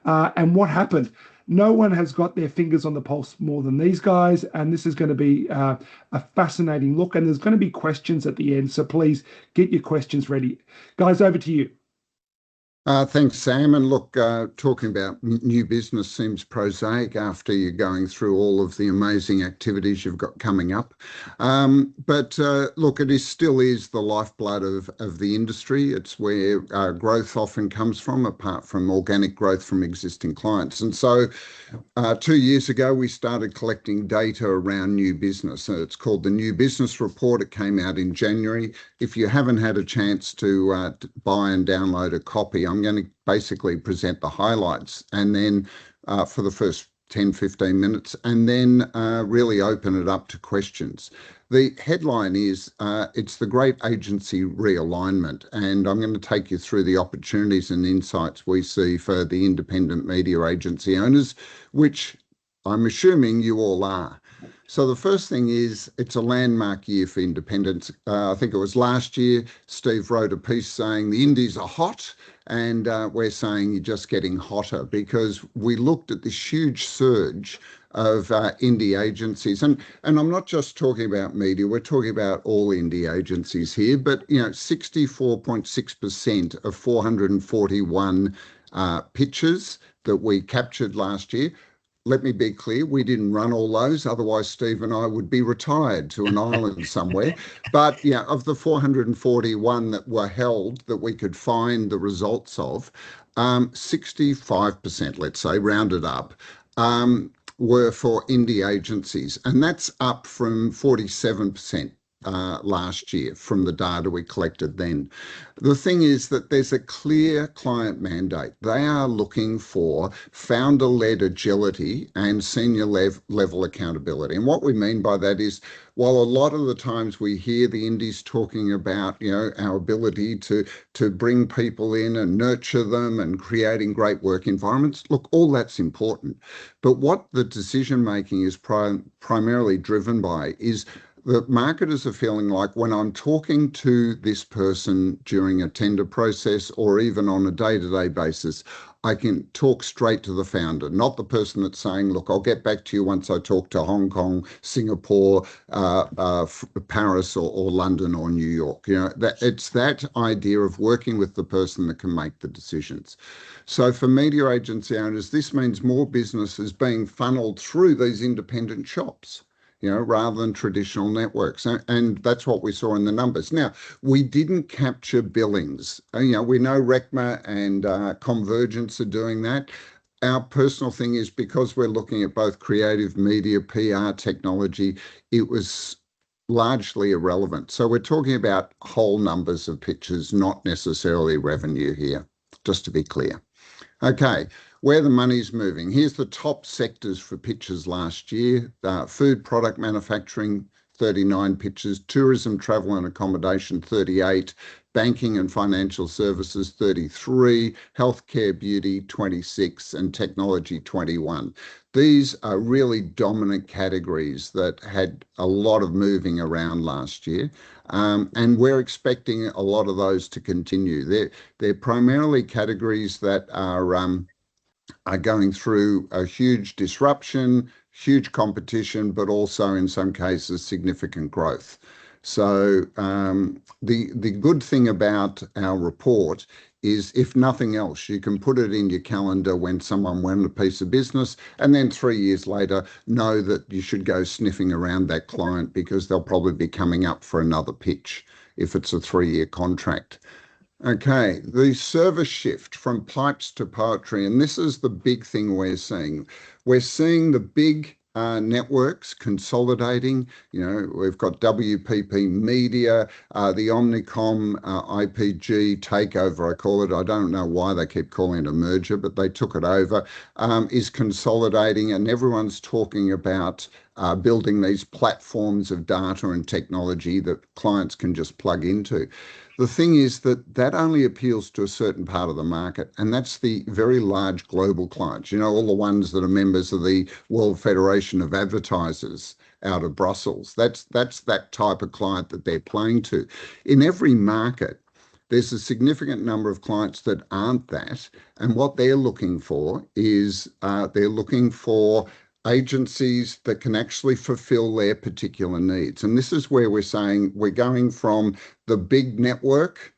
And what happened? No one has got their fingers on the pulse more than these guys, and this is going to be a fascinating look. And there's going to be questions at the end, so please get your questions ready. Guys, over to you. Thanks, Sam. And look, talking about new business seems prosaic after you're going through all of the amazing activities you've got coming up. But look, it still is the lifeblood of the industry. It's where growth often comes from, apart from organic growth from existing clients. And so 2 years ago, we started collecting data around new business. It's called the New Business Report. It came out in January. If you haven't had a chance to buy and download a copy, I'm going to basically present the highlights and then for the first 10-15 minutes and then really open it up to questions. The headline is it's the Great Agency Realignment, and I'm going to take you through the opportunities and insights we see for the independent media agency owners, which I'm assuming you all are. So the first thing is it's a landmark year for independents. I think it was last year, Steve wrote a piece saying the indies are hot, and we're saying you're just getting hotter because we looked at this huge surge of indie agencies. And I'm not just talking about media, we're talking about all indie agencies here, but 64.6% of 441 pitches that we captured last year. Let me be clear, we didn't run all those, otherwise Steve and I would be retired to an island somewhere. But yeah, of the 441 that were held that we could find the results of, 65%, let's say, rounded up, were for indie agencies. And that's up from 47% last year from the data we collected then. The thing is that there's a clear client mandate. They are looking for founder-led agility and senior level accountability. And what we mean by that is, while a lot of the times we hear the indies talking about, our ability to bring people in and nurture them and creating great work environments, look, all that's important. But what the decision making is primarily driven by is the marketers are feeling like when I'm talking to this person during a tender process or even on a day-to-day basis, I can talk straight to the founder, not the person that's saying, look, I'll get back to you once I talk to Hong Kong, Singapore, Paris or London or New York. It's that idea of working with the person that can make the decisions. So for media agency owners, this means more business is being funneled through these independent shops, rather than traditional networks. And that's what we saw in the numbers. Now, we didn't capture billings. We know RECMA and Convergence are doing that. Our personal thing is because we're looking at both creative media, PR, technology, it was largely irrelevant. So we're talking about whole numbers of pitches, not necessarily revenue here, just to be clear. Okay. Where the money's moving. Here's the top sectors for pitches last year. Food product manufacturing, 39 pitches. Tourism, travel and accommodation, 38. Banking and financial services, 33. Healthcare, beauty, 26. And technology, 21. These are really dominant categories that had a lot of moving around last year. And we're expecting a lot of those to continue. They're primarily categories that are going through a huge disruption, huge competition, but also in some cases significant growth. So the good thing about our report is, if nothing else, you can put it in your calendar when someone won a piece of business, and then 3 years later know that you should go sniffing around that client because they'll probably be coming up for another pitch if it's a 3-year contract. Okay, the service shift from pipes to poetry, and this is the big thing we're seeing. We're seeing the big networks consolidating. We've got WPP Media, the Omnicom IPG takeover, I call it. I don't know why they keep calling it a merger, but they took it over, is consolidating, and everyone's talking about building these platforms of data and technology that clients can just plug into. The thing is that only appeals to a certain part of the market, and that's the very large global clients, all the ones that are members of the World Federation of Advertisers out of Brussels. That's that type of client that they're playing to. In every market, There's a significant number of clients that aren't that. And what they're looking for is they're looking for agencies that can actually fulfill their particular needs. And this is where we're saying we're going from the big network,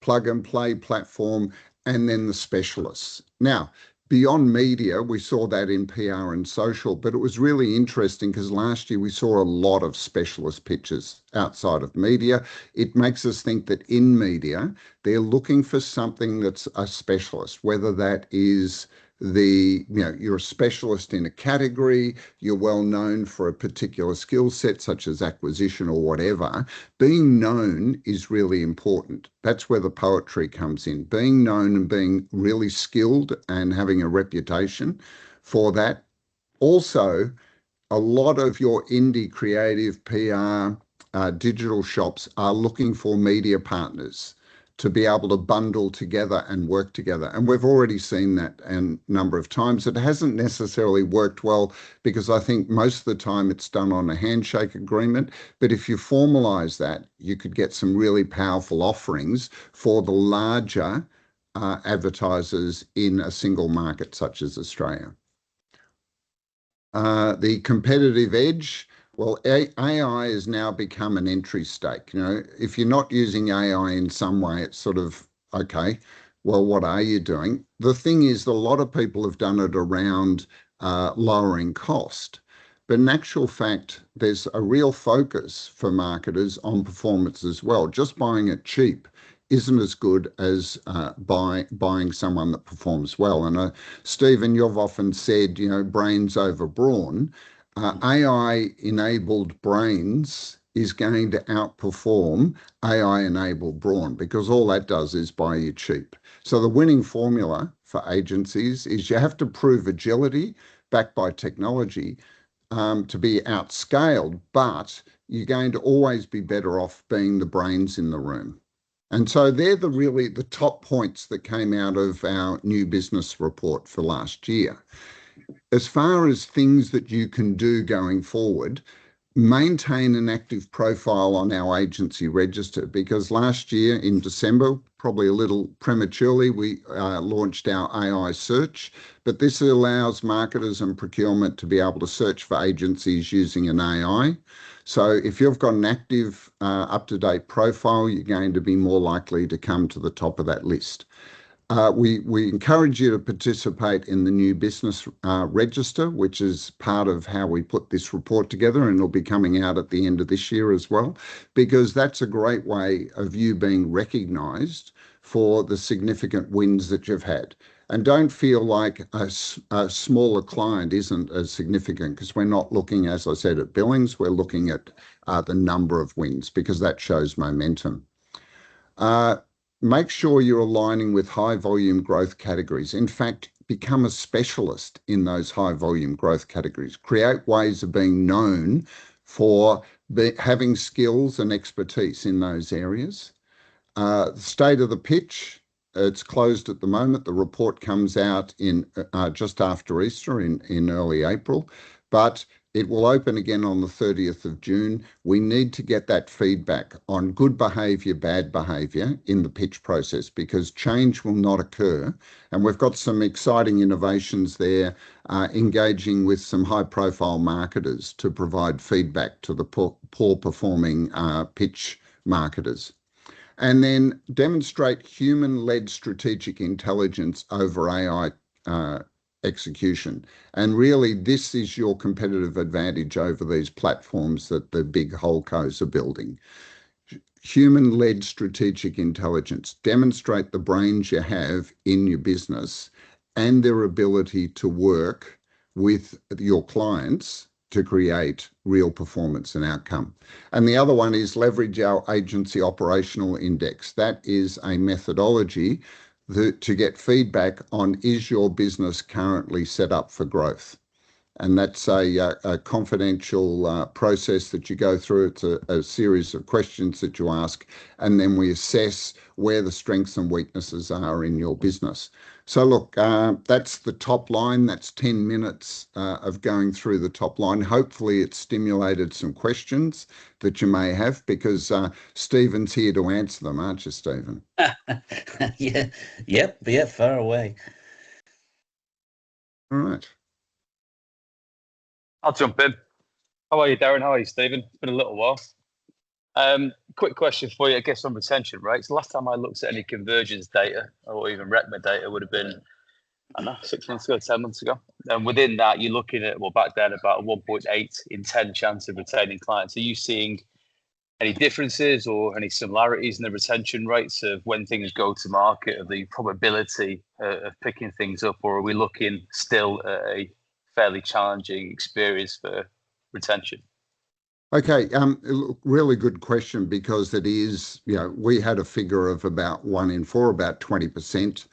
plug and play platform, and then the specialists. Now, beyond media, we saw that in PR and social, but it was really interesting because last year we saw a lot of specialist pitches outside of media. It makes us think that in media, they're looking for something that's a specialist, whether that is you're a specialist in a category, you're well known for a particular skill set such as acquisition or whatever. Being known is really important. That's where the poetry comes in. Being known and being really skilled and having a reputation for that. Also, a lot of your indie creative PR digital shops are looking for media partners to be able to bundle together and work together. And we've already seen that a number of times. It hasn't necessarily worked well because I think most of the time it's done on a handshake agreement. But if you formalise that, you could get some really powerful offerings for the larger advertisers in a single market such as Australia. The competitive edge. Well, AI has now become an entry stake. If you're not using AI in some way, it's sort of, okay, well, what are you doing? The thing is, a lot of people have done it around lowering cost. But in actual fact, there's a real focus for marketers on performance as well. Just buying it cheap isn't as good as buying someone that performs well. And Stephen, you've often said, brains over brawn. AI-enabled brains is going to outperform AI-enabled brawn because all that does is buy you cheap. So the winning formula for agencies is you have to prove agility backed by technology to be outscaled, but you're going to always be better off being the brains in the room. And so they're the top points that came out of our new business report for last year. As far as things that you can do going forward, maintain an active profile on our agency register, because last year in December, probably a little prematurely, we launched our AI search, but this allows marketers and procurement to be able to search for agencies using an AI. So if you've got an active, up-to-date profile, you're going to be more likely to come to the top of that list. We encourage you to participate in the new business register, which is part of how we put this report together, and it'll be coming out at the end of this year as well, because that's a great way of you being recognised for the significant wins that you've had. And don't feel like a smaller client isn't as significant, because we're not looking, as I said, at billings, we're looking at the number of wins, because that shows momentum. Make sure you're aligning with high volume growth categories. In fact, become a specialist in those high volume growth categories. Create ways of being known for having skills and expertise in those areas. State of the pitch, it's closed at the moment. The report comes out in just after Easter in early April, but it will open again on the 30th of June. We need to get that feedback on good behaviour, bad behaviour in the pitch process, because change will not occur. And we've got some exciting innovations there, engaging with some high profile marketers to provide feedback to the poor performing pitch marketers. And then demonstrate human-led strategic intelligence over AI execution. And really, this is your competitive advantage over these platforms that the big holdcos are building. Human-led strategic intelligence. Demonstrate the brains you have in your business and their ability to work with your clients to create real performance and outcome. And the other one is leverage our agency operational index. That is a methodology to get feedback on, is your business currently set up for growth? And that's a confidential process that you go through. It's a series of questions that you ask, and then we assess where the strengths and weaknesses are in your business. So look, that's the top line. That's 10 minutes of going through the top line. Hopefully it's stimulated some questions that you may have, because Stephen's here to answer them, aren't you, Stephen? Yeah, far away. All right. I'll jump in. How are you, Darren? How are you, Stephen? It's been a little while. Quick question for you, I guess, on retention rates. The last time I looked at any convergence data or even RECMA data would have been, I don't know, 6 months ago, 10 months ago. And within that, you're looking at, well, back then, about a 1.8 in 10 chance of retaining clients. Are you seeing any differences or any similarities in the retention rates of when things go to market, of the probability of picking things up, or are we looking still at a fairly challenging experience for retention? Okay, really good question, because it is, we had a figure of about 1 in 4, about 20%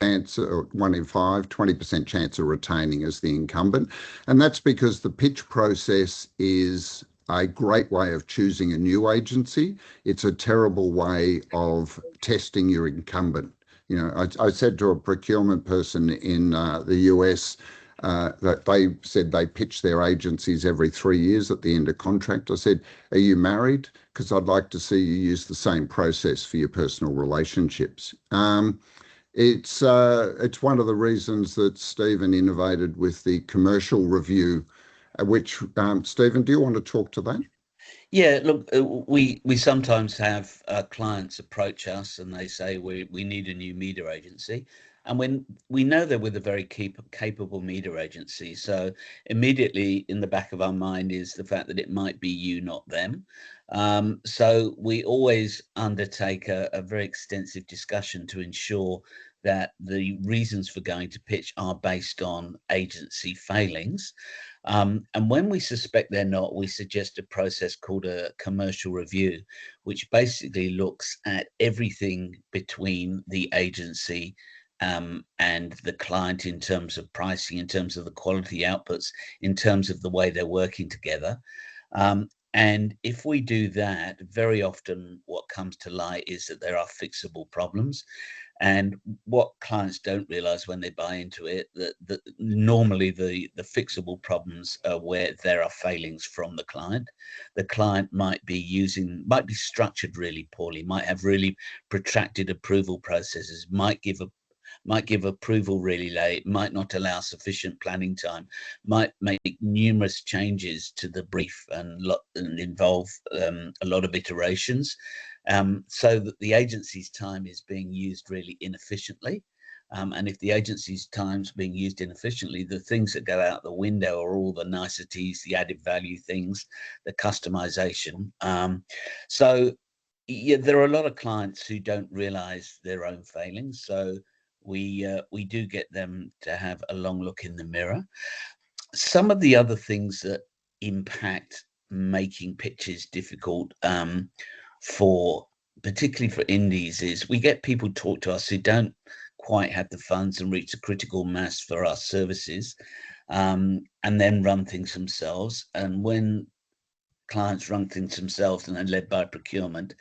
chance, or 1 in 5, 20% chance of retaining as the incumbent. And that's because the pitch process is a great way of choosing a new agency. It's a terrible way of testing your incumbent. I said to a procurement person in the US, that they said they pitch their agencies every 3 years at the end of contract. I said, are you married? Because I'd like to see you use the same process for your personal relationships. It's one of the reasons that Stephen innovated with the commercial review, which, Stephen, do you want to talk to that? Yeah, look, we sometimes have clients approach us and they say we need a new media agency. And when we know they're with a very capable media agency, so immediately in the back of our mind is the fact that it might be you, not them. So we always undertake a very extensive discussion to ensure that the reasons for going to pitch are based on agency failings. And when we suspect they're not, we suggest a process called a commercial review, which basically looks at everything between the agency and the client, in terms of pricing, in terms of the quality outputs, in terms of the way they're working together. And if we do that, very often what comes to light is that there are fixable problems. And what clients don't realize when they buy into it, that normally the fixable problems are where there are failings from the client. The client might be structured really poorly, might have really protracted approval processes, might give approval really late, might not allow sufficient planning time, might make numerous changes to the brief and involve a lot of iterations, so that the agency's time is being used really inefficiently. And if the agency's time's being used inefficiently, the things that go out the window are all the niceties, the added value things, the customization. So yeah, there are a lot of clients who don't realize their own failings. So we do get them to have a long look in the mirror. Some of the other things that impact making pitches difficult, particularly for indies, is we get people talk to us who don't quite have the funds and reach a critical mass for our services, and then run things themselves. And when clients run things themselves and are led by procurement,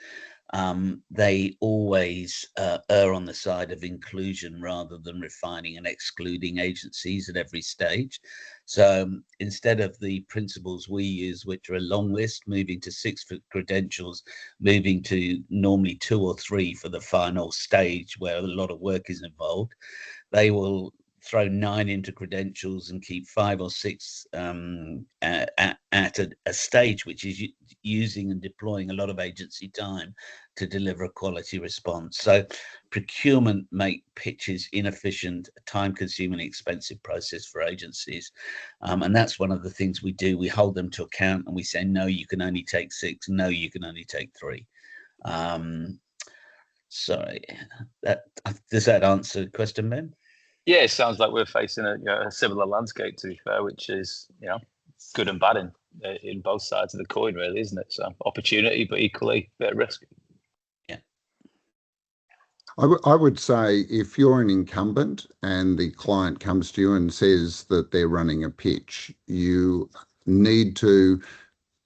they always err on the side of inclusion rather than refining and excluding agencies at every stage. So instead of the principles we use, which are a long list, moving to 6 for credentials, moving to normally 2 or 3 for the final stage where a lot of work is involved, they will throw 9 into credentials and keep 5 or 6 at a stage which is using and deploying a lot of agency time to deliver a quality response. So procurement make pitches inefficient, time-consuming, expensive process for agencies, and that's one of the things we do. We hold them to account and we say, no, you can only take 6, no, you can only take 3. Sorry, does that answer the question, Ben? Yeah, it sounds like we're facing a similar landscape, to be fair, which is good and bad in both sides of the coin, really, isn't it? So opportunity, but equally a bit of risk. Yeah. I would say if you're an incumbent and the client comes to you and says that they're running a pitch, you need to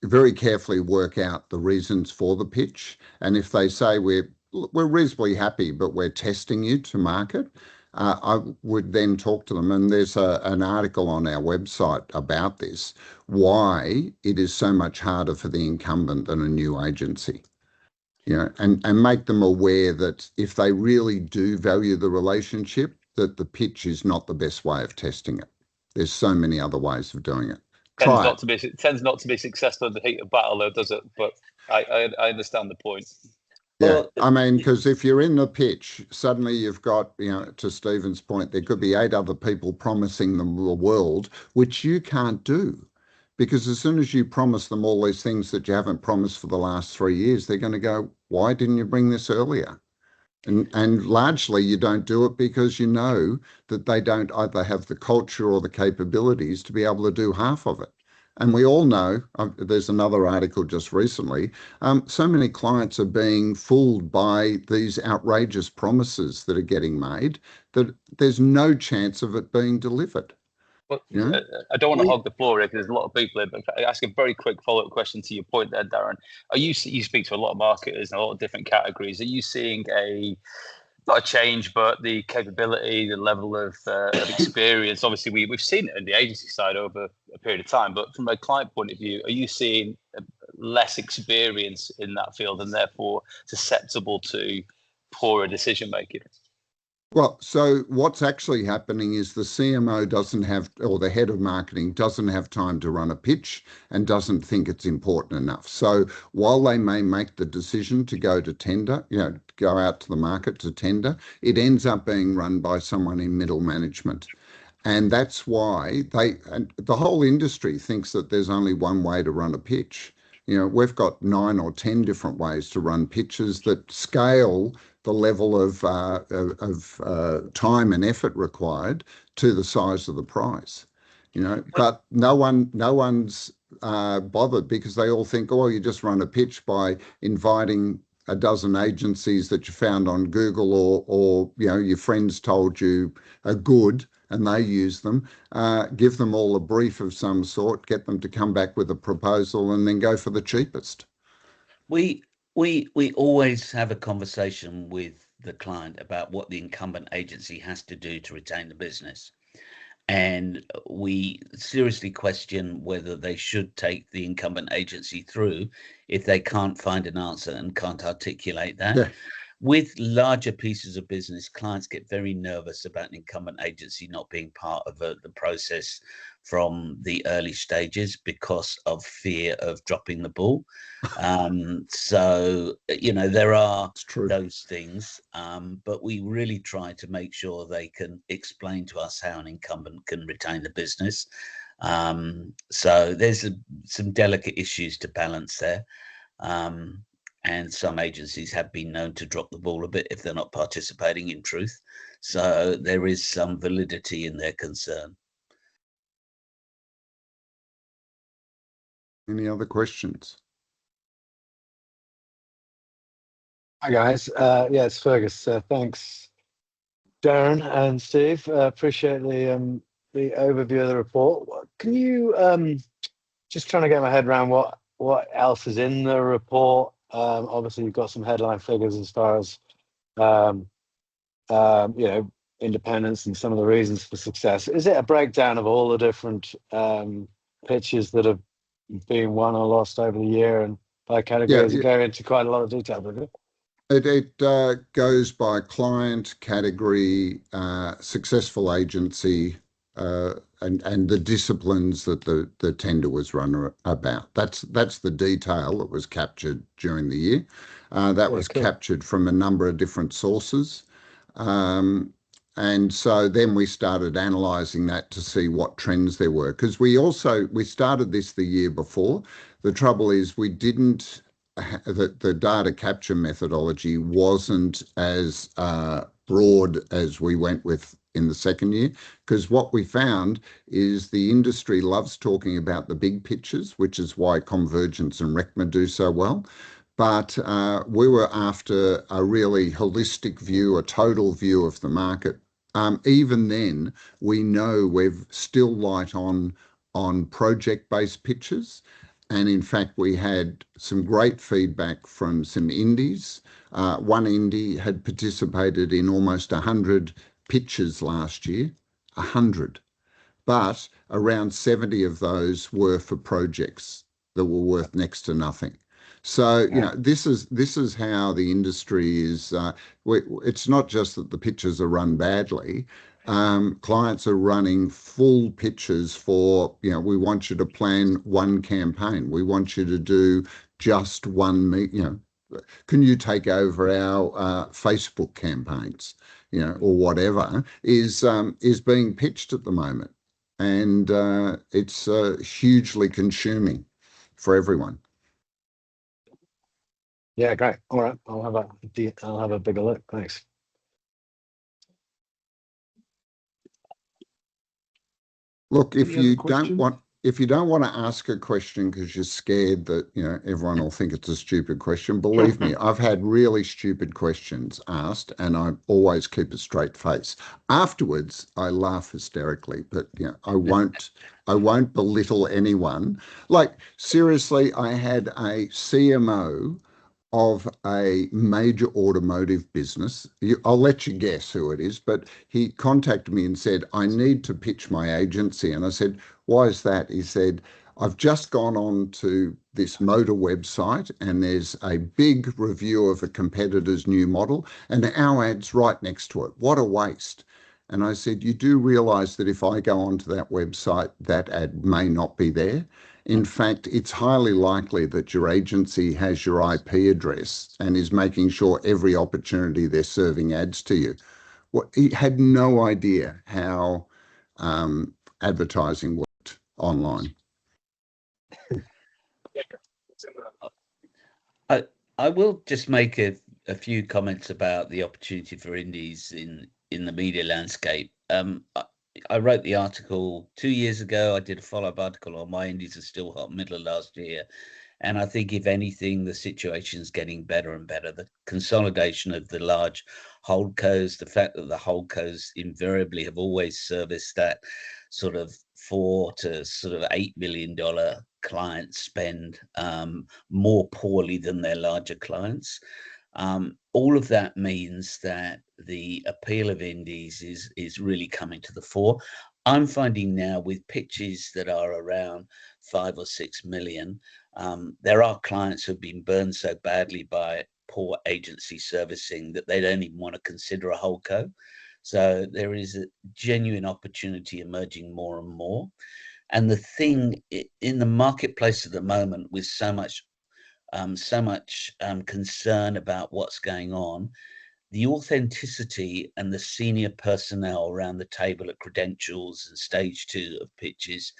very carefully work out the reasons for the pitch. And if they say we're reasonably happy, but we're testing you to market, I would then talk to them. And there's an article on our website about this, why it is so much harder for the incumbent than a new agency. And make them aware that if they really do value the relationship, that the pitch is not the best way of testing it. There's so many other ways of doing it. Tends not to be successful in the heat of battle, though, does it? But I understand the point. Yeah, well, I mean, because if you're in the pitch, suddenly you've got, to Stephen's point, there could be 8 other people promising them the world, which you can't do. Because as soon as you promise them all these things that you haven't promised for the last 3 years, they're going to go, why didn't you bring this earlier? And largely you don't do it because you know that they don't either have the culture or the capabilities to be able to do half of it. And we all know, there's another article just recently, so many clients are being fooled by these outrageous promises that are getting made that there's no chance of it being delivered. Well, I don't want to hog the floor here because there's a lot of people here, but I ask a very quick follow-up question to your point there, Darren. You speak to a lot of marketers and a lot of different categories. Are you seeing not a change, but the capability, the level of experience? Obviously, we've seen it in the agency side over a period of time, but from a client point of view, are you seeing less experience in that field and therefore susceptible to poorer decision making? Well, so what's actually happening is the CMO doesn't have, or the head of marketing doesn't have time to run a pitch and doesn't think it's important enough. So while they may make the decision to go to tender, go out to the market to tender, it ends up being run by someone in middle management. And that's why the whole industry thinks that there's only one way to run a pitch. We've got 9 or 10 different ways to run pitches that scale the level of time and effort required to the size of the prize. But no one's bothered because they all think, oh, you just run a pitch by inviting a dozen agencies that you found on Google or your friends told you are good and they use them, give them all a brief of some sort, get them to come back with a proposal and then go for the cheapest. We always have a conversation with the client about what the incumbent agency has to do to retain the business. And we seriously question whether they should take the incumbent agency through if they can't find an answer and can't articulate that. Yeah. With larger pieces of business, clients get very nervous about an incumbent agency not being part of the process from the early stages because of fear of dropping the ball. So, there are those things, but we really try to make sure they can explain to us how an incumbent can retain the business. So there's some delicate issues to balance there. And some agencies have been known to drop the ball a bit if they're not participating in truth. So there is some validity in their concern. Any other questions? Hi, guys. It's Fergus. Thanks, Darren and Steve. Appreciate the overview of the report. Can you, just trying to get my head around what else is in the report? Obviously, you've got some headline figures as far as, independence and some of the reasons for success. Is it a breakdown of all the different pitches that have been won or lost over the year and by categories? You go into quite a lot of detail, doesn't it? It goes by client, category, successful agency, and the disciplines that the tender was run about. That's the detail that was captured during the year. That was captured from a number of different sources. And so then we started analysing that to see what trends there were. Because we started this the year before. The trouble is the data capture methodology wasn't as broad as we went with in the second year, because what we found is the industry loves talking about the big pictures, which is why Convergence and RECMA do so well. But we were after a really holistic view, a total view of the market. Even then, we know we're still light on project-based pitches. And in fact, we had some great feedback from some indies. One indie had participated in almost 100 pitches last year, 100. But around 70 of those were for projects that were worth next to nothing. So, you know, this is how the industry is. It's not just that the pitches are run badly. Clients are running full pitches for, you know, we want you to plan one campaign. We want you to do just one, you know, can you take over our Facebook campaigns, you know, or whatever is being pitched at the moment. And it's hugely consuming for everyone. Yeah, great. All right, I'll have a bigger look. Thanks. Look, if you don't want to ask a question because you're scared that, you know, everyone will think it's a stupid question, believe me, I've had really stupid questions asked, and I always keep a straight face. Afterwards, I laugh hysterically, but you know, I won't belittle anyone. Like, seriously, I had a CMO of a major automotive business. I'll let you guess who it is, but he contacted me and said, I need to pitch my agency. And I said, why is that? He said, I've just gone on to this motor website and there's a big review of a competitor's new model and our ad's right next to it. What a waste. And I said, you do realise that if I go onto that website, that ad may not be there. In fact, it's highly likely that your agency has your IP address and is making sure every opportunity they're serving ads to you. Well, he had no idea how advertising worked online. I will just make a few comments about the opportunity for indies in the media landscape. I wrote the article 2 years ago. I did a follow-up article on why indies are still hot middle of last year. And I think, if anything, the situation is getting better and better. The consolidation of the large holdcos, the fact that the holdcos invariably have always serviced that sort of $4 to sort of $8 million client spend more poorly than their larger clients. All of that means that the appeal of indies is really coming to the fore. I'm finding now with pitches that are around 5 or 6 million, there are clients who've been burned so badly by poor agency servicing that they don't even want to consider a holdco. So there is a genuine opportunity emerging more and more. And the thing in the marketplace at the moment, with so much concern about what's going on, the authenticity and the senior personnel around the table at credentials and stage 2 of pitches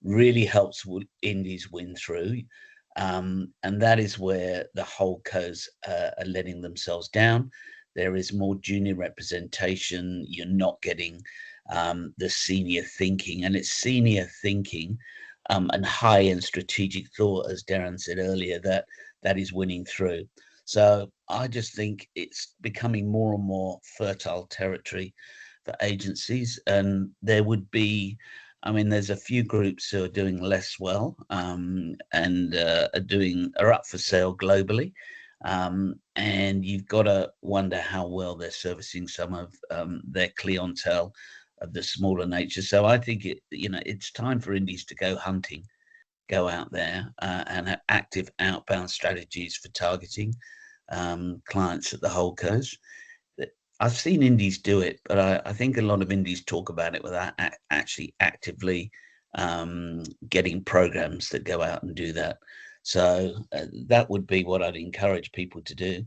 really helps indies win through. And that is where the holdcos are letting themselves down. There is more junior representation. You're not getting the senior thinking, and it's senior thinking and high-end strategic thought, as Darren said earlier, that is winning through. So I just think it's becoming more and more fertile territory for agencies. And there would be, I mean, there's a few groups who are doing less well and are up for sale globally. And you've got to wonder how well they're servicing some of their clientele of the smaller nature. So I think it's time for indies to go hunting, go out there and have active outbound strategies for targeting clients at the holdcos. I've seen indies do it, but I think a lot of indies talk about it without actually actively getting programs that go out and do that. So that would be what I'd encourage people to do,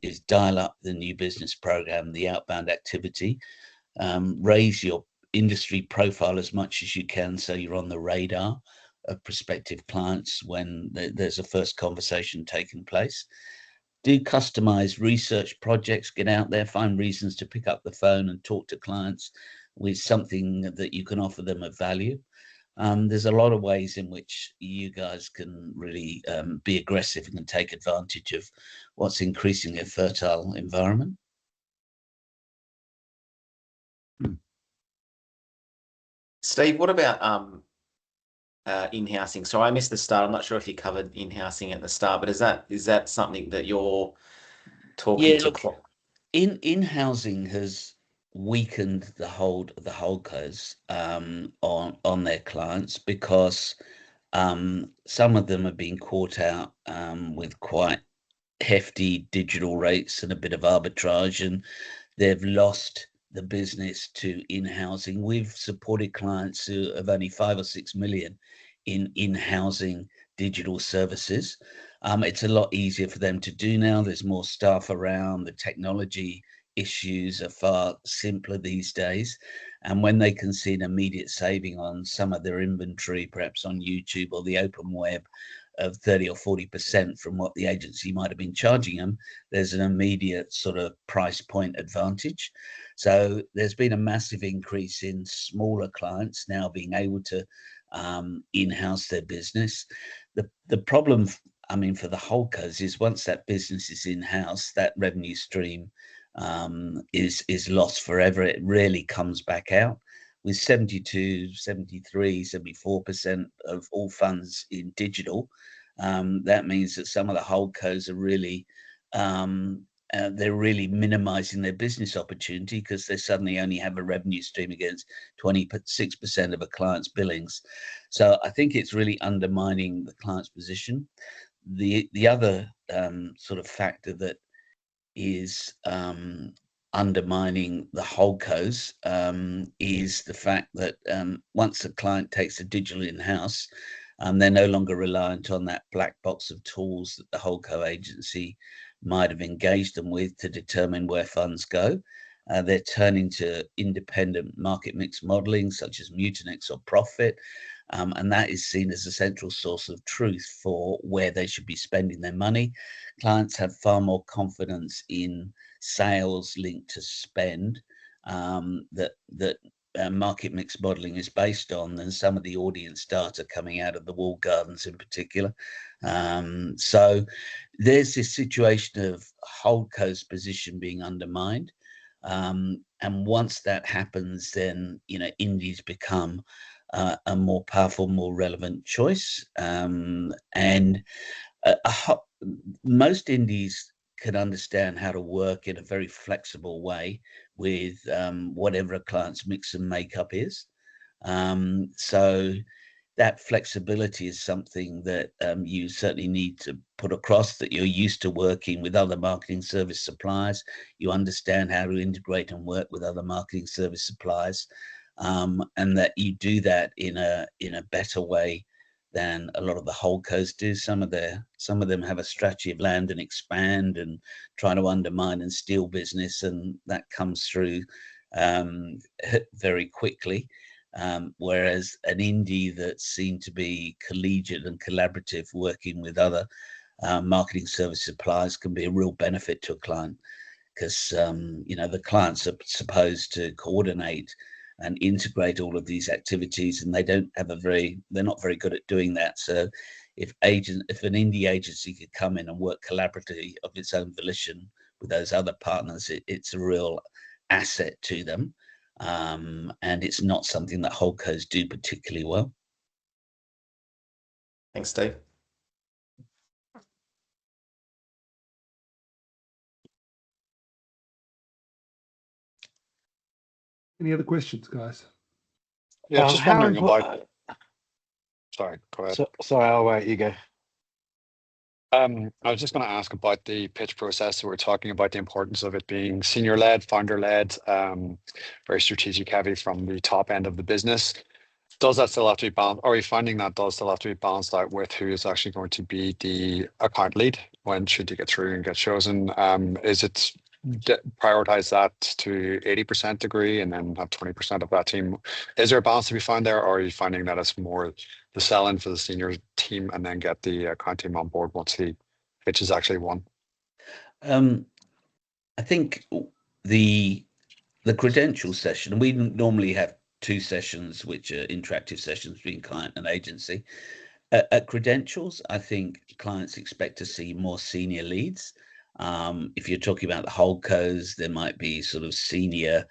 is dial up the new business program, the outbound activity, raise your industry profile as much as you can so you're on the radar of prospective clients when there's a first conversation taking place. Do customized research projects, get out there, find reasons to pick up the phone and talk to clients with something that you can offer them of value. There's a lot of ways in which you guys can really be aggressive and take advantage of what's increasingly a fertile environment. Steve, what about in-housing? So I missed the start. I'm not sure if you covered in-housing at the start, but is that something that you're talking to? Look, in-housing has weakened the holdcos on their clients, because some of them have been caught out with quite hefty digital rates and a bit of arbitrage, and they've lost the business to in-housing. We've supported clients who have only 5 or 6 million in-housing digital services. It's a lot easier for them to do now. There's more staff around. The technology issues are far simpler these days. And when they can see an immediate saving on some of their inventory, perhaps on YouTube or the open web, of 30 or 40% from what the agency might have been charging them, there's an immediate sort of price point advantage. So there's been a massive increase in smaller clients now being able to in-house their business. The problem, I mean, for the holdcos is once that business is in-house, that revenue stream is lost forever. It rarely comes back out. With 72, 73, 74% of all funds in digital, that means that some of the holdcos are really they're really minimizing their business opportunity, because they suddenly only have a revenue stream against 26% of a client's billings. So I think it's really undermining the client's position. The other sort of factor that is undermining the holdcos is the fact that once a client takes a digital in-house, they're no longer reliant on that black box of tools that the holdco agency might have engaged them with to determine where funds go. They're turning to independent market mix modeling, such as Mutinex or Profit, and that is seen as a central source of truth for where they should be spending their money. Clients have far more confidence in sales linked to spend that market mix modeling is based on than some of the audience data coming out of the walled gardens in particular. So there's this situation of holdco's position being undermined. And once that happens, then, indies become a more powerful, more relevant choice. And most indies can understand how to work in a very flexible way with whatever a client's mix and makeup is. So that flexibility is something that you certainly need to put across, that you're used to working with other marketing service suppliers. You understand how to integrate and work with other marketing service suppliers, and that you do that in a better way than a lot of the holdcos do. Some of them have a strategy of land and expand and trying to undermine and steal business, and that comes through very quickly. Whereas an indie that's seen to be collegiate and collaborative, working with other marketing service suppliers, can be a real benefit to a client, because the clients are supposed to coordinate and integrate all of these activities, and they're not very good at doing that. So if an indie agency could come in and work collaboratively of its own volition with those other partners, it's a real asset to them. And it's not something that holdcos do particularly well. Thanks, Steve. Any other questions, guys? Yeah, just wondering about. Sorry, go ahead. Sorry, I'll wait. You go. I was just going to ask about the pitch process. So we're talking about the importance of it being senior-led, founder-led, very strategic heavy from the top end of the business. Does that still have to be balanced? Are you finding that does still have to be balanced out with who is actually going to be the account lead? When should you get through and get chosen? Is it prioritize that to 80% degree and then have 20% of that team? Is there a balance to be found there, or are you finding that it's more the sell-in for the senior team and then get the account team on board once the pitch is actually won? I think the credential session, we normally have 2 sessions, which are interactive sessions between client and agency. At Credentials, I think clients expect to see more senior leads. If you're talking about the holdcos, there might be sort of senior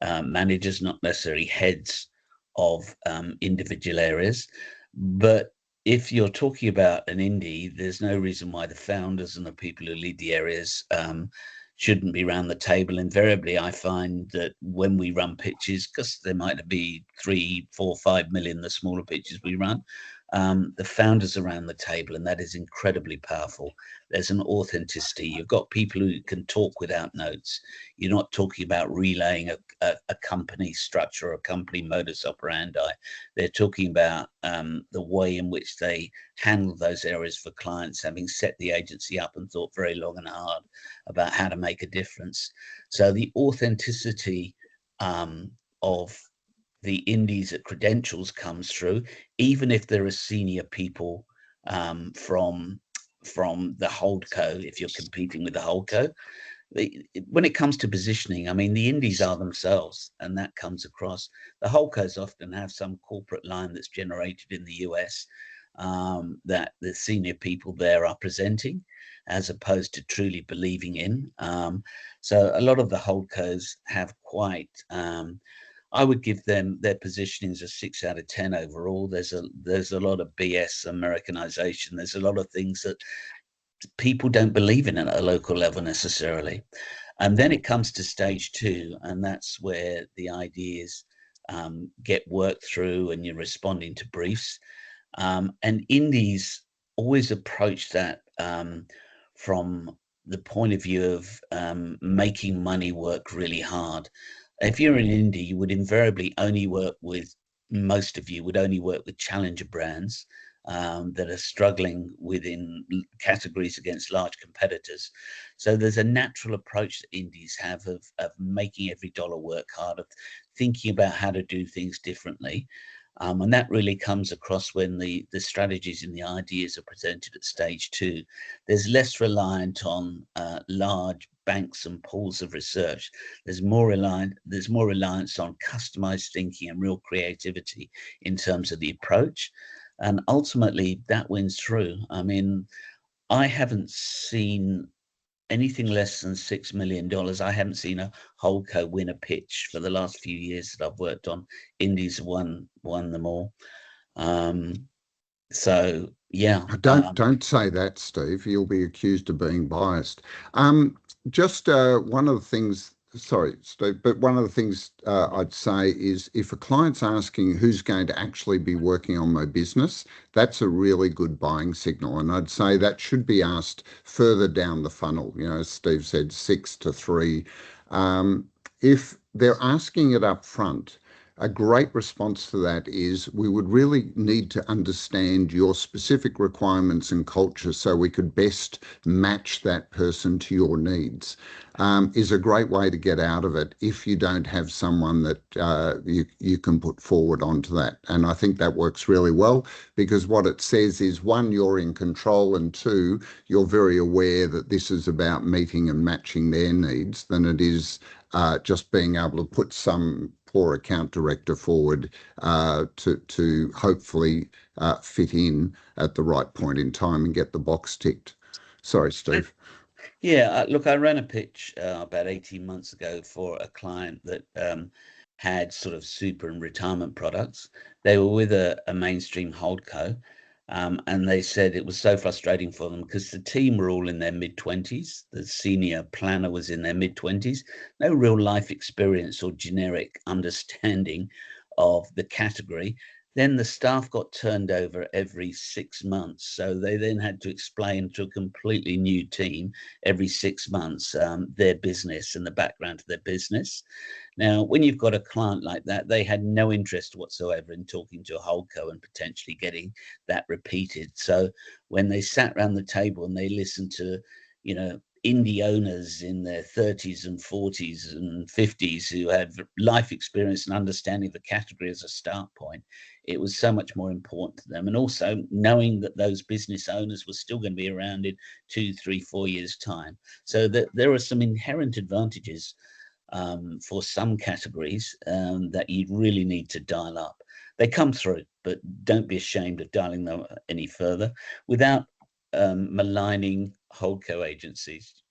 managers, not necessarily heads of individual areas. But if you're talking about an indie, there's no reason why the founders and the people who lead the areas shouldn't be around the table. Invariably, I find that when we run pitches, because there might be 3, 4, 5 million, the smaller pitches we run, the founders around the table, and that is incredibly powerful. There's an authenticity. You've got people who can talk without notes. You're not talking about relaying a company structure or a company modus operandi. They're talking about the way in which they handle those areas for clients, having set the agency up and thought very long and hard about how to make a difference. So the authenticity of the indies at Credentials comes through, even if there are senior people from the holdco. If you're competing with the holdco, when it comes to positioning, I mean, the indies are themselves, and that comes across. The holdcos often have some corporate line that's generated in the US that the senior people there are presenting, as opposed to truly believing in. So a lot of the holdcos have quite I would give them their positionings a 6 out of 10 overall. There's a lot of BS Americanization. There's a lot of things that people don't believe in at a local level necessarily. And then it comes to stage 2, and that's where the ideas get worked through and you're responding to briefs. And indies always approach that from the point of view of making money work really hard. If you're an indie, you would invariably only work with, most of you would only work with challenger brands that are struggling within categories against large competitors. So there's a natural approach that indies have of making every dollar work hard, of thinking about how to do things differently. And that really comes across when the strategies and the ideas are presented at stage 2. There's less reliant on large banks and pools of research. There's more reliance on customized thinking and real creativity in terms of the approach. And ultimately that wins through. I mean, I haven't seen anything less than $6 million. I haven't seen a holdco win a pitch for the last few years that I've worked on. Indies won them all. So yeah. Don't say that, Steve. You'll be accused of being biased. Just one of the things. Sorry, Steve, but one of the things I'd say is if a client's asking who's going to actually be working on my business, that's a really good buying signal. And I'd say that should be asked further down the funnel. You know, as Steve said, 6 to 3. If they're asking it up front, a great response to that is we would really need to understand your specific requirements and culture so we could best match that person to your needs. Is a great way to get out of it if you don't have someone that you can put forward onto that. And I think that works really well because what it says is, 1, you're in control, and 2, you're very aware that this is about meeting and matching their needs than it is just being able to put some poor account director forward to hopefully fit in at the right point in time and get the box ticked. Sorry, Steve. Yeah, look, I ran a pitch about 18 months ago for a client that had sort of super and retirement products. They were with a mainstream holdco, and they said it was so frustrating for them because the team were all in their mid-20s. The senior planner was in their mid-20s. No real life experience or generic understanding of the category. Then the staff got turned over every 6 months. So they then had to explain to a completely new team every 6 months their business and the background to their business. Now, when you've got a client like that, they had no interest whatsoever in talking to a holdco and potentially getting that repeated. So when they sat around the table and they listened to, you know, indie owners in their 30s and 40s and 50s who had life experience and understanding of the category as a start point, it was so much more important to them. And also knowing that those business owners were still going to be around in 2, 3, 4 years' time. So that there are some inherent advantages for some categories that you really need to dial up. They come through, but don't be ashamed of dialing them any further without maligning holdco agencies.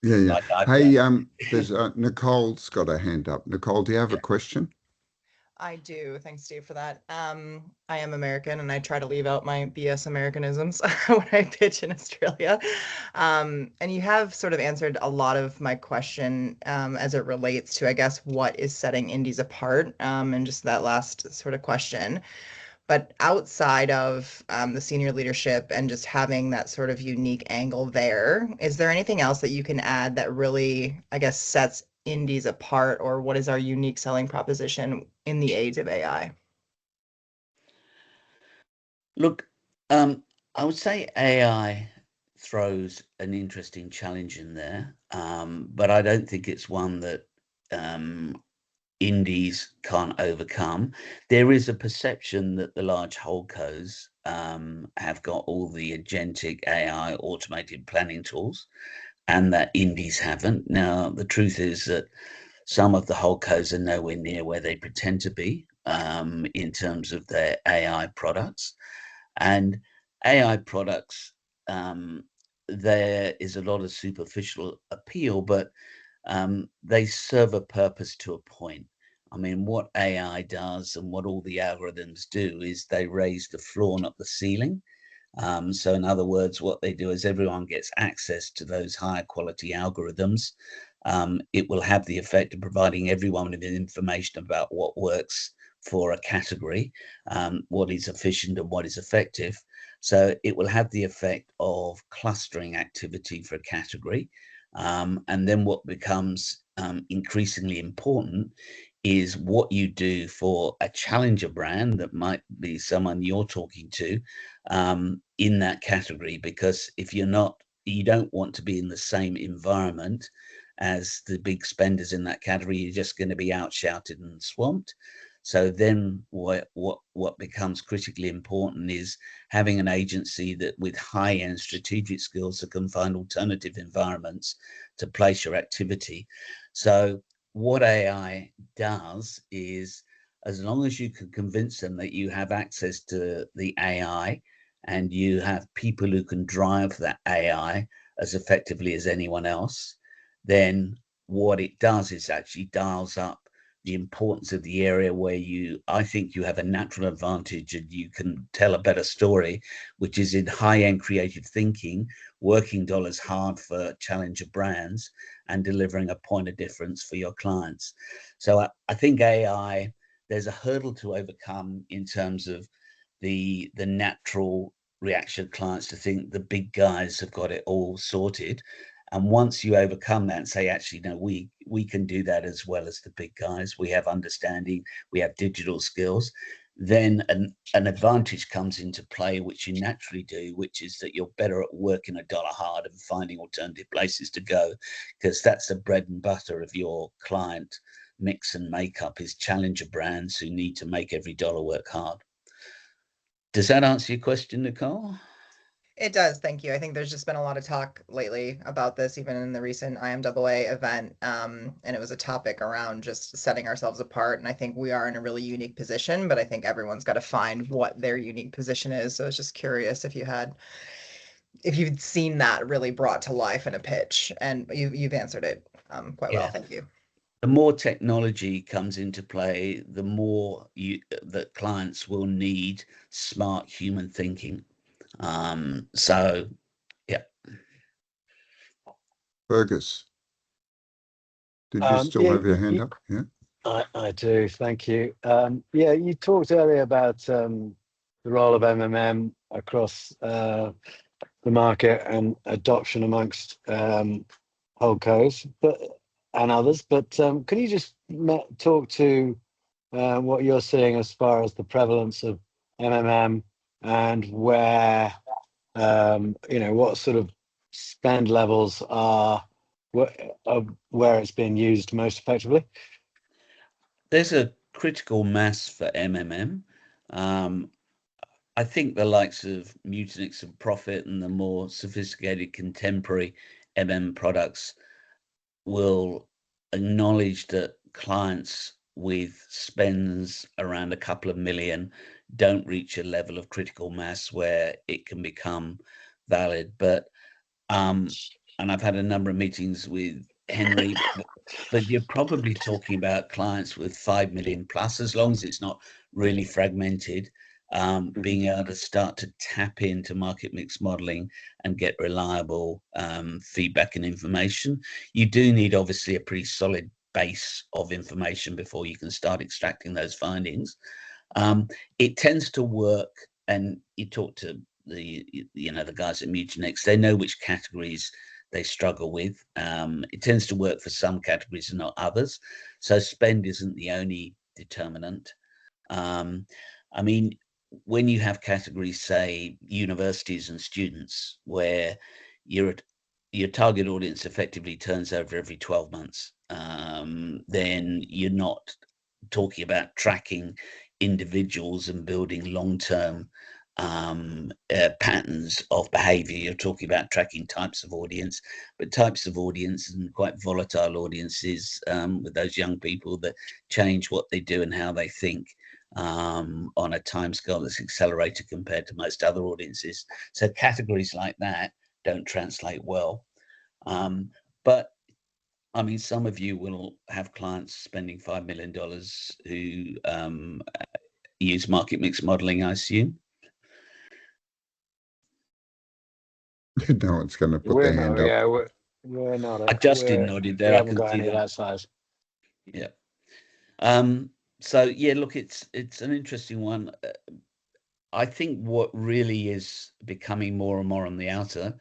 Yeah. Like I've Hey, done. there's Nicole's got her hand up. Nicole, do you have a question? I do. Thanks, Steve, for that. I am American, and I try to leave out my BS Americanisms when I pitch in Australia. And you have sort of answered a lot of my question as it relates to, I guess, what is setting indies apart, and just that last sort of question. But outside of the senior leadership and just having that sort of unique angle there, is there anything else that you can add that really, I guess, sets indies apart, or what is our unique selling proposition in the age of AI? Look, I would say AI throws an interesting challenge in there, but I don't think it's one that indies can't overcome. There is a perception that the large holdcos have got all the agentic AI automated planning tools, and that indies haven't. Now, the truth is that some of the holdcos are nowhere near where they pretend to be in terms of their AI products. And AI products, there is a lot of superficial appeal, but they serve a purpose to a point. I mean, what AI does and what all the algorithms do is they raise the floor, not the ceiling. So in other words, what they do is everyone gets access to those higher quality algorithms. It will have the effect of providing everyone with information about what works for a category, what is efficient and what is effective. So it will have the effect of clustering activity for a category. And then what becomes increasingly important is what you do for a challenger brand that might be someone you're talking to in that category. Because if you're not, you don't want to be in the same environment as the big spenders in that category. You're just going to be outshouted and swamped. So then what becomes critically important is having an agency that with high-end strategic skills that can find alternative environments to place your activity. So what AI does is, as long as you can convince them that you have access to the AI and you have people who can drive that AI as effectively as anyone else, then what it does is actually dials up the importance of the area where I think you have a natural advantage and you can tell a better story, which is in high-end creative thinking, working dollars hard for challenger brands and delivering a point of difference for your clients. So I think AI, there's a hurdle to overcome in terms of the natural reaction of clients to think the big guys have got it all sorted. And once you overcome that and say, actually, no, we can do that as well as the big guys. We have understanding, we have digital skills. Then an advantage comes into play, which you naturally do, which is that you're better at working a dollar hard and finding alternative places to go, because that's the bread and butter of your client mix and makeup is challenger brands who need to make every dollar work hard. Does that answer your question, Nicole? It does, thank you. I think there's just been a lot of talk lately about this, even in the recent IMAA event, and it was a topic around just setting ourselves apart. And I think we are in a really unique position, but I think everyone's got to find what their unique position is. So I was just curious if you'd seen that really brought to life in a pitch, and you've answered it quite well. Thank you. The more technology comes into play, the more that clients will need smart human thinking. So, yeah. Fergus, did you still have your hand up? Yeah. I do, thank you. Yeah, you talked earlier about the role of MMM across the market and adoption amongst holdcos and others, but can you just talk to what you're seeing as far as the prevalence of MMM and where, what sort of spend levels are where it's being used most effectively? There's a critical mass for MMM. I think the likes of Mutinix and Profit and the more sophisticated contemporary MM products will acknowledge that clients with spends around a couple of million don't reach a level of critical mass where it can become valid. But and I've had a number of meetings with Henry, but you're probably talking about clients with 5 million plus, as long as it's not really fragmented, being able to start to tap into market mix modeling and get reliable feedback and information. You do need obviously a pretty solid base of information before you can start extracting those findings. It tends to work, and you talk to the guys at Mucinex, they know which categories they struggle with. It tends to work for some categories and not others. So spend isn't the only determinant. I mean, when you have categories, say universities and students, where your target audience effectively turns over every 12 months, then you're not talking about tracking individuals and building long-term patterns of behavior. You're talking about tracking types of audience, but types of audience and quite volatile audiences with those young people that change what they do and how they think on a timescale that's accelerated compared to most other audiences. So categories like that don't translate well. But I mean, some of you will have clients spending $5 million who use market mix modeling, I assume. No one's going to put their hand up. Yeah, we're not. Justin nodded there. We I haven't can got see any of that size. Yeah. So yeah, look, it's an interesting one. I think what really is becoming more and more on the outer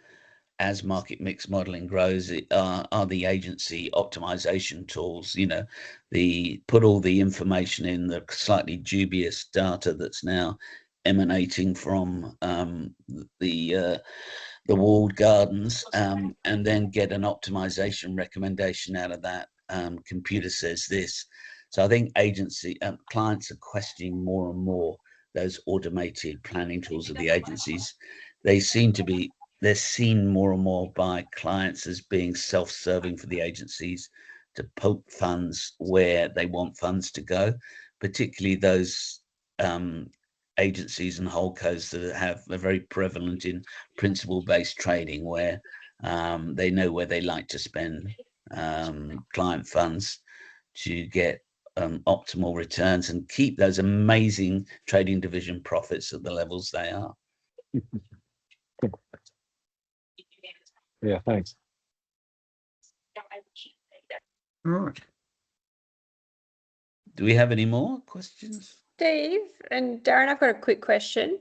as market mix modeling grows are the agency optimization tools. The put all the information in the slightly dubious data that's now emanating from the walled gardens, and then get an optimization recommendation out of that. Computer says this. So I think agency clients are questioning more and more those automated planning tools of the agencies. They're seen more and more by clients as being self-serving for the agencies to poke funds where they want funds to go, particularly those agencies and holdcos that are very prevalent in principle-based trading, where they know where they like to spend client funds to get optimal returns and keep those amazing trading division profits at the levels they are. Yeah, thanks. All right. Do we have any more questions? Steve and Darren, I've got a quick question.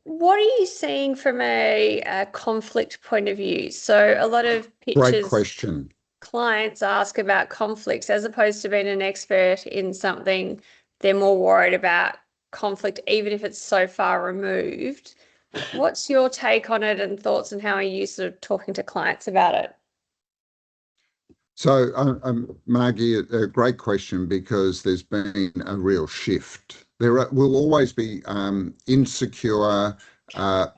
What are you seeing from a conflict point of view? So a lot of Great question. Clients ask about conflicts as opposed to being an expert in something. They're more worried about conflict, even if it's so far removed. What's your take on it and thoughts, and how are you sort of talking to clients about it? So, Margie, a great question, because there's been a real shift. There will always be insecure,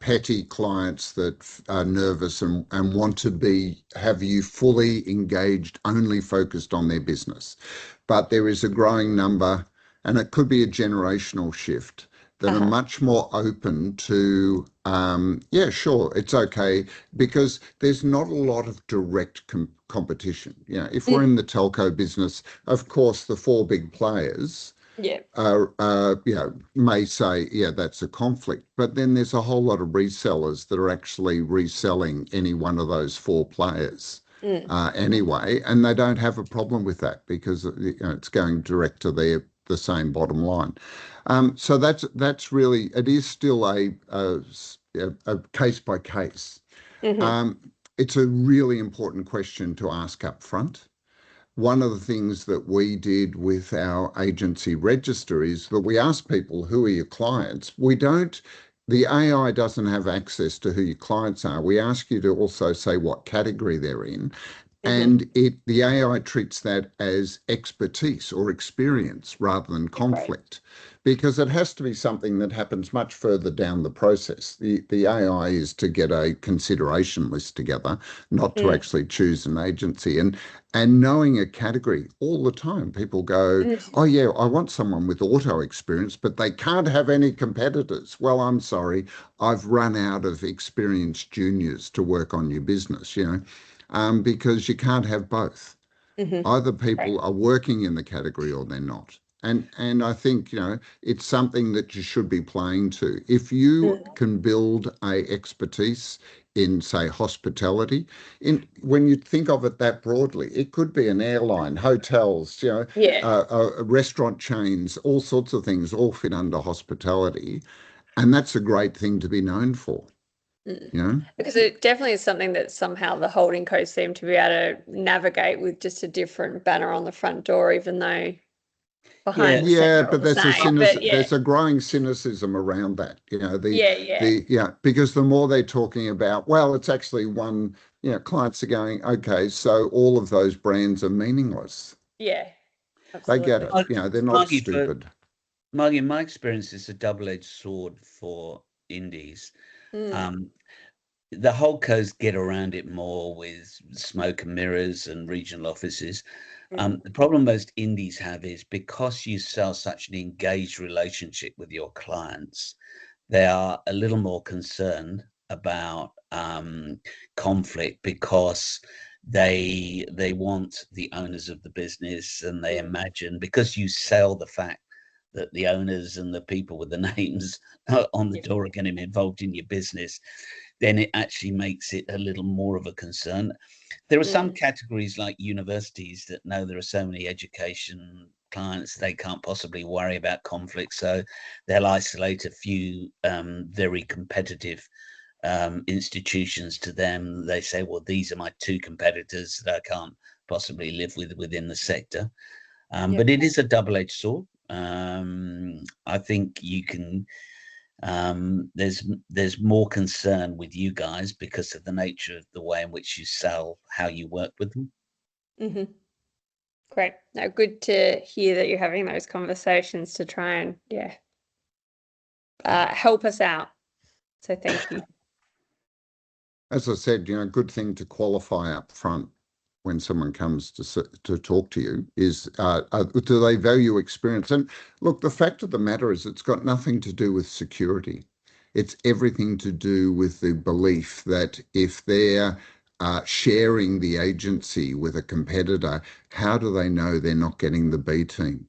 petty clients that are nervous and want to have you fully engaged, only focused on their business. But there is a growing number, and it could be a generational shift, that are much more open to, yeah, sure, it's okay, because there's not a lot of direct competition. If we're in the telco business, of course, the four big players may say, yeah, that's a conflict. But then there's a whole lot of resellers that are actually reselling any one of those four players anyway, and they don't have a problem with that, because it's going direct to the same bottom line. So that's really, it is still a case by case. It's a really important question to ask up front. One of the things that we did with our agency register is that we ask people, who are your clients? The AI doesn't have access to who your clients are. We ask you to also say what category they're in, And the AI treats that as expertise or experience rather than conflict, because it has to be something that happens much further down the process. The AI is to get a consideration list together, not to actually choose an agency. And knowing a category all the time, people go, oh yeah, I want someone with auto experience, but they can't have any competitors. Well, I'm sorry, I've run out of experienced juniors to work on your business, because you can't have both. Either people are working in the category or they're not. And I think, it's something that you should be playing to. If you can build a expertise in, say, hospitality, when you think of it that broadly, it could be an airline, hotels, restaurant chains, all sorts of things all fit under hospitality. And that's a great thing to be known for. Because it definitely is something that somehow the holding co seem to be able to navigate with just a different banner on the front door, even though behind the scenes but there's a growing cynicism around that. Because the more they're talking about, well, it's actually one. Clients are going, okay, so all of those brands are meaningless. Yeah, absolutely. They get it. They're not stupid. Margie, in my experience, it's a double-edged sword for indies. The holdcos get around it more with smoke and mirrors and regional offices. The problem most indies have is because you sell such an engaged relationship with your clients, they are a little more concerned about conflict, because they want the owners of the business, and they imagine, because you sell the fact that the owners and the people with the names on the door are going to be involved in your business, then it actually makes it a little more of a concern. There are some categories like universities that know there are so many education clients, they can't possibly worry about conflict. So they'll isolate a few very competitive institutions to them. They say, well, these are my two competitors that I can't possibly live with within the sector. But it is a double-edged sword. I think you can, there's more concern with you guys because of the nature of the way in which you sell, how you work with them. Great. No, good to hear that you're having those conversations to try and help us out. So thank you. As I said, good thing to qualify up front when someone comes to talk to you is, do they value experience? And look, the fact of the matter is it's got nothing to do with security. It's everything to do with the belief that if they're sharing the agency with a competitor, how do they know they're not getting the B team?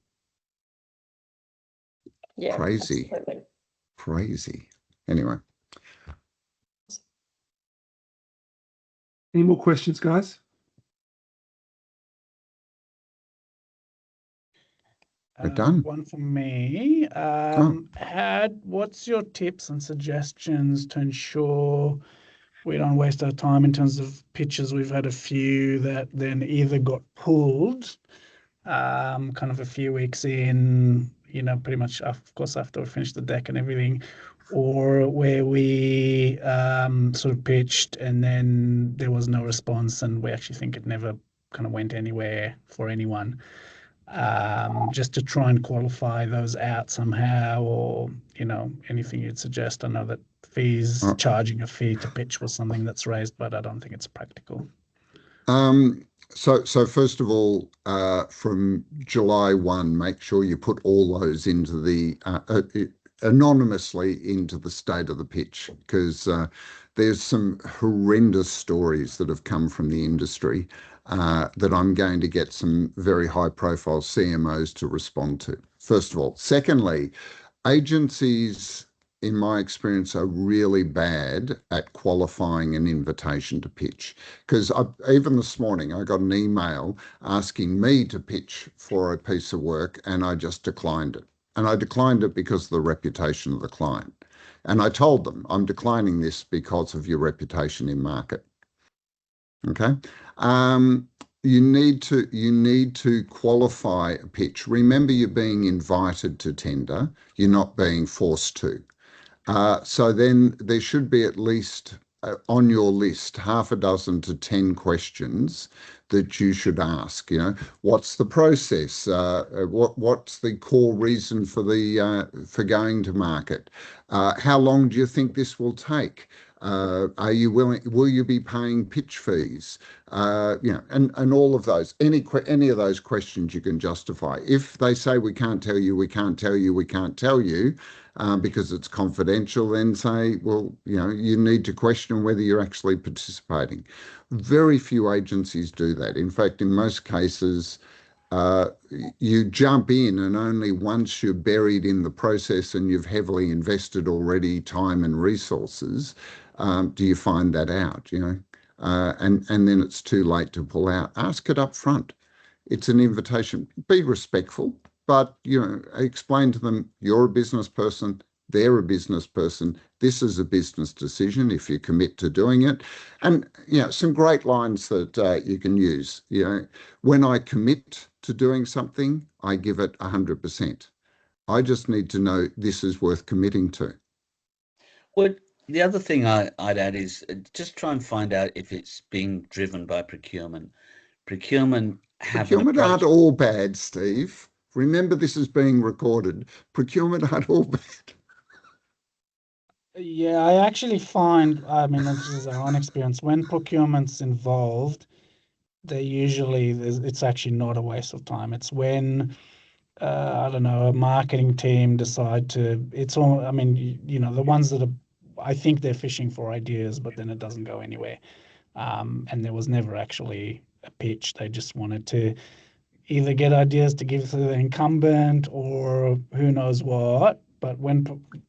Yeah, crazy. Absolutely. Crazy. Anyway. Any more questions, guys? We're done. One from me. What's your tips and suggestions to ensure we don't waste our time in terms of pitches? We've had a few that then either got pulled kind of a few weeks in, pretty much, of course, after we finished the deck and everything, or where we sort of pitched and then there was no response and we actually think it never kind of went anywhere for anyone. Just to try and qualify those out somehow, or anything you'd suggest. I know that charging a fee to pitch was something that's raised, but I don't think it's practical. So first of all, from July 1, make sure you put all those into the anonymously into the state of the pitch, because there's some horrendous stories that have come from the industry that I'm going to get some very high-profile CMOs to respond to, first of all. Secondly, agencies, in my experience, are really bad at qualifying an invitation to pitch, because even this morning I got an email asking me to pitch for a piece of work and I just declined it. And I declined it because of the reputation of the client. And I told them, I'm declining this because of your reputation in market. Okay. You need to qualify a pitch. Remember, you're being invited to tender. You're not being forced to. So then there should be at least on your list, half a dozen to 10 questions that you should ask. You know, what's the process? What's the core reason for going to market? How long do you think this will take? Are you willing? Will you be paying pitch fees? You know, and all of those. Any of those questions you can justify. If they say we can't tell you, we can't tell you, we can't tell you, because it's confidential, then say, well, you know, you need to question whether you're actually participating. Very few agencies do that. In fact, in most cases, you jump in, and only once you're buried in the process and you've heavily invested already time and resources, do you find that out, you know, and then it's too late to pull out. Ask it up front. It's an invitation. Be respectful, but, you know, explain to them you're a business person, they're a business person. This is a business decision if you commit to doing it. And, you know, some great lines that you can use. You know, when I commit to doing something, I give it 100%. I just need to know this is worth committing to. Well, the other thing I'd add is just try and find out if it's being driven by procurement. Procurement aren't all bad, Steve. Remember, this is being recorded. Procurement aren't all bad. Yeah, I actually find, I mean, this is our own experience, when procurement's involved, it's actually not a waste of time. It's when, I don't know, a marketing team decide to, it's all, I mean, you know, the ones that are, I think they're fishing for ideas, but then it doesn't go anywhere. And there was never actually a pitch. They just wanted to either get ideas to give to the incumbent or who knows what. But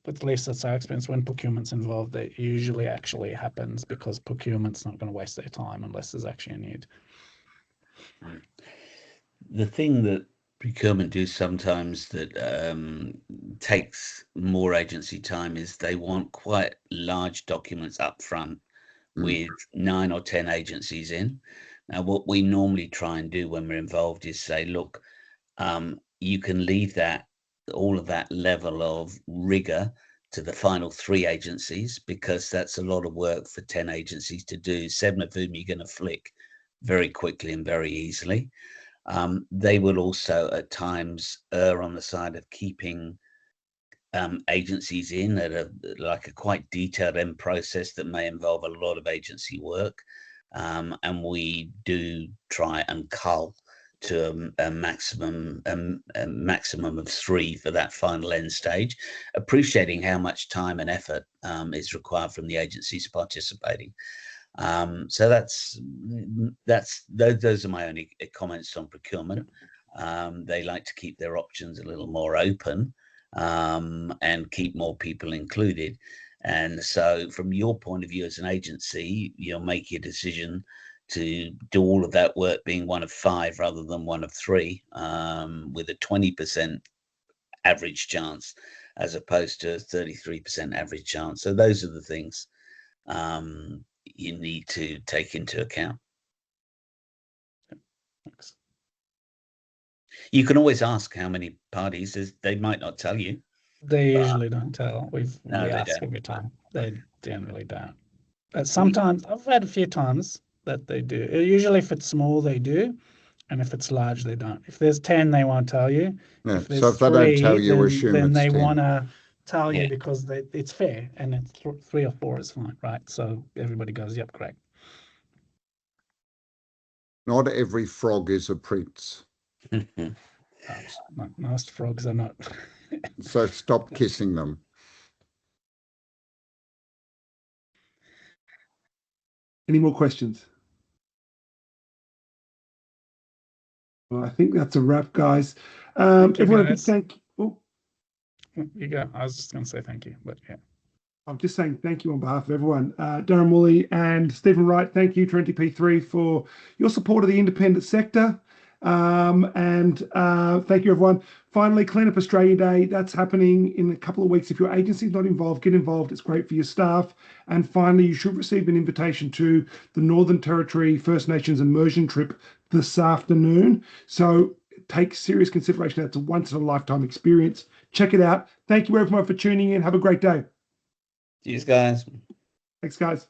at least that's our experience, when procurement's involved, it usually actually happens because procurement's not going to waste their time unless there's actually a need. The thing that procurement do sometimes that takes more agency time is they want quite large documents up front with 9 or 10 agencies in. Now, what we normally try and do when we're involved is say, look, you can leave all of that level of rigor to the final 3 agencies, because that's a lot of work for 10 agencies to do, 7 of whom you're going to flick very quickly and very easily. They will also at times err on the side of keeping agencies in at a quite detailed end process that may involve a lot of agency work. And we do try and cull to a maximum of 3 for that final end stage, appreciating how much time and effort is required from the agencies participating. So those are my only comments on procurement. They like to keep their options a little more open and keep more people included. And so from your point of view as an agency, you'll make your decision to do all of that work being one of 5 rather than one of 3, with a 20% average chance as opposed to a 33% average chance. So those are the things you need to take into account. Thanks. You can always ask how many parties. They might not tell you. They usually don't tell. We ask every time. They generally don't. But sometimes, I've had a few times that they do. Usually if it's small, they do. And if it's large, they don't. If there's 10, they won't tell you. Yeah, so if they don't tell you, assume then it's they 10. want to tell you because it's fair, and it's 3 or 4 is fine, right? So everybody goes, yep, great. Not every frog is a prince. Most frogs are not. So stop kissing them. Any more questions? Well, I think that's a wrap, guys. Everyone, a big thank you. You go. I was just going to say thank you, but yeah. I'm just saying thank you on behalf of everyone. Darren Wooley and Stephen Wright, thank you to NTP3 for your support of the independent sector. And thank you, everyone. Finally, Clean Up Australia Day. That's happening in a couple of weeks. If your agency is not involved, get involved. It's great for your staff. And finally, you should receive an invitation to the Northern Territory First Nations immersion trip this afternoon. So take serious consideration. That's a once-in-a-lifetime experience. Check it out. Thank you, everyone, for tuning in. Have a great day. Cheers, guys. Thanks, guys.